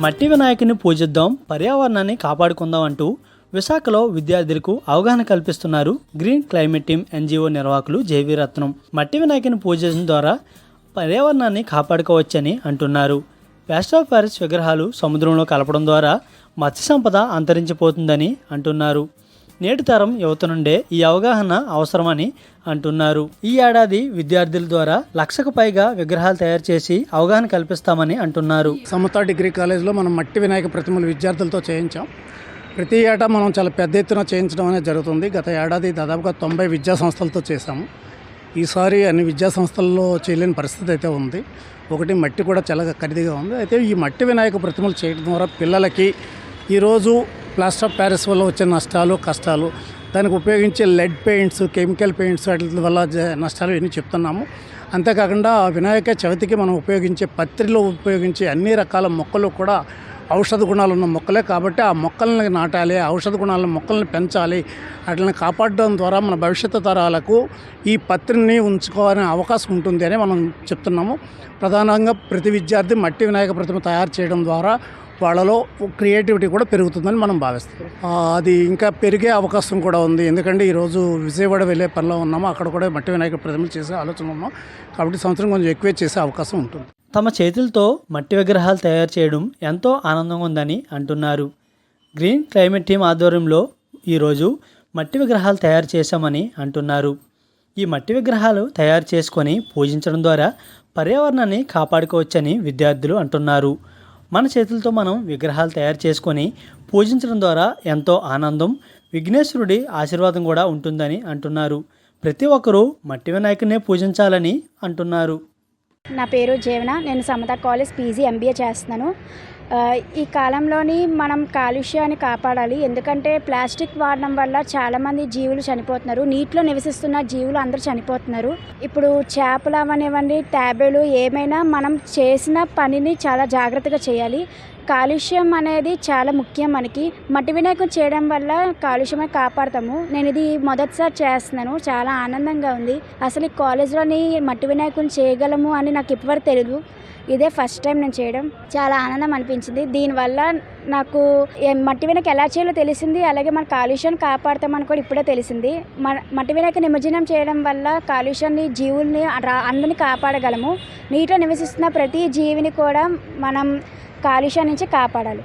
మట్టి వినాయకుని పూజిద్దాం, పర్యావరణాన్ని కాపాడుకుందాం అంటూ విశాఖలో విద్యార్థులకు అవగాహన కల్పిస్తున్నారు గ్రీన్ క్లైమేట్ టీమ్ ఎన్జిఓ నిర్వాహకులు జేవీ రత్నం. మట్టి వినాయకుని పూజించడం ద్వారా పర్యావరణాన్ని కాపాడుకోవచ్చని అంటున్నారు. ప్లాస్టర్ ఆఫ్ ప్యారిస్ విగ్రహాలు సముద్రంలో కలపడం ద్వారా మత్స్య సంపద అంతరించిపోతుందని అంటున్నారు. నేటి తరం యువత నుండే ఈ అవగాహన అవసరమని అంటున్నారు. ఈ ఏడాది విద్యార్థుల ద్వారా 1,00,000కు పైగా విగ్రహాలు తయారు చేసి అవగాహన కల్పిస్తామని అంటున్నారు. సమత డిగ్రీ కాలేజ్లో మనం మట్టి వినాయక ప్రతిమలు విద్యార్థులతో చేయించాం. ప్రతి ఏటా మనం చాలా పెద్ద ఎత్తున చేయించడం అనేది జరుగుతుంది. గత ఏడాది దాదాపుగా 90 విద్యా సంస్థలతో చేశాము. ఈసారి అన్ని విద్యా సంస్థల్లో చేయలేని పరిస్థితి అయితే ఉంది. ఒకటి మట్టి కూడా చాలా ఖరీదుగా ఉంది. అయితే ఈ మట్టి వినాయక ప్రతిమలు చేయడం ద్వారా పిల్లలకి ఈరోజు ప్లాస్టర్ ఆఫ్ ప్యారిస్ వల్ల వచ్చే నష్టాలు కష్టాలు, దానికి ఉపయోగించే లెడ్ పెయింట్స్, కెమికల్ పెయింట్స్ వాటి వల్ల నష్టాలు ఇవన్నీ చెప్తున్నాము. అంతేకాకుండా వినాయక చవితికి మనం ఉపయోగించే పత్రిలో ఉపయోగించే అన్ని రకాల మొక్కలు కూడా ఔషధ గుణాలు ఉన్న మొక్కలే కాబట్టి ఆ మొక్కల్ని నాటాలి, ఔషధ గుణాల మొక్కల్ని పెంచాలి. వాటిని కాపాడడం ద్వారా మన భవిష్యత్తు తరాలకు ఈ పత్రిని ఉంచుకోవాలనే అవకాశం ఉంటుంది అని మనం చెప్తున్నాము. ప్రధానంగా ప్రతి విద్యార్థి మట్టి వినాయక ప్రతిమ తయారు చేయడం ద్వారా వాళ్ళలో క్రియేటివిటీ కూడా పెరుగుతుందని మనం భావిస్తాం. అది ఇంకా పెరిగే అవకాశం కూడా ఉంది. ఎందుకంటే ఈరోజు విజయవాడ వెళ్ళే పనిలో ఉన్నాము, అక్కడ కూడా మట్టి వినాయక ప్రతిమలు చేసే ఆలోచన ఉన్నాం. కాబట్టి సంవత్సరం కొంచెం ఎక్కువే చేసే అవకాశం ఉంటుంది. తమ చేతులతో మట్టి విగ్రహాలు తయారు చేయడం ఎంతో ఆనందంగా ఉందని అంటున్నారు. గ్రీన్ క్లైమేట్ టీమ్ ఆధ్వర్యంలో ఈరోజు మట్టి విగ్రహాలు తయారు చేశామని అంటున్నారు. ఈ మట్టి విగ్రహాలు తయారు చేసుకొని పూజించడం ద్వారా పర్యావరణాన్ని కాపాడుకోవచ్చని విద్యార్థులు అంటున్నారు. మన చేతులతో మనం విగ్రహాలు తయారు చేసుకొని పూజించడం ద్వారా ఎంతో ఆనందం, విఘ్నేశ్వరుడి ఆశీర్వాదం కూడా ఉంటుందని అంటున్నారు. ప్రతి ఒక్కరూ మట్టి వినాయకుడినే పూజించాలని అంటున్నారు. నా పేరు జీవన. నేను సమత కాలేజ్ పీజీ ఎంబీఏ చేస్తున్నాను. ఈ కాలంలోని మనం కాలుష్యాన్ని కాపాడాలి. ఎందుకంటే ప్లాస్టిక్ వాడడం వల్ల చాలామంది జీవులు చనిపోతున్నారు. నీటిలో నివసిస్తున్న జీవులు అందరూ చనిపోతున్నారు. ఇప్పుడు చేపలు అవనివ్వండి, తాబేలు ఏమైనా మనం చేసిన పనిని చాలా జాగ్రత్తగా చేయాలి. కాలుష్యం అనేది చాలా ముఖ్యం మనకి. మట్టి వినాయకం చేయడం వల్ల కాలుష్యమే కాపాడతాము. నేను ఇది మొదటిసారి చేస్తున్నాను, చాలా ఆనందంగా ఉంది. అసలు ఈ కాలేజ్లోని మట్టి వినాయకం చేయగలము అని నాకు ఇప్పటివరకు తెలియదు. ఇదే ఫస్ట్ టైం నేను చేయడం, చాలా ఆనందం అనిపించింది. దీనివల్ల నాకు మట్టి వినాయక ఎలా చేయాలో తెలిసింది. అలాగే మన కాలుష్యాన్ని కాపాడతామని కూడా ఇప్పుడే తెలిసింది. మట్టి వినాయక నిమజ్జనం చేయడం వల్ల కాలుష్యాన్ని, జీవుల్ని అందరినీ కాపాడగలము. నీటిలో నివసిస్తున్న ప్రతి జీవిని కూడా మనం కాలుష్యం నుంచి కాపాడాలి.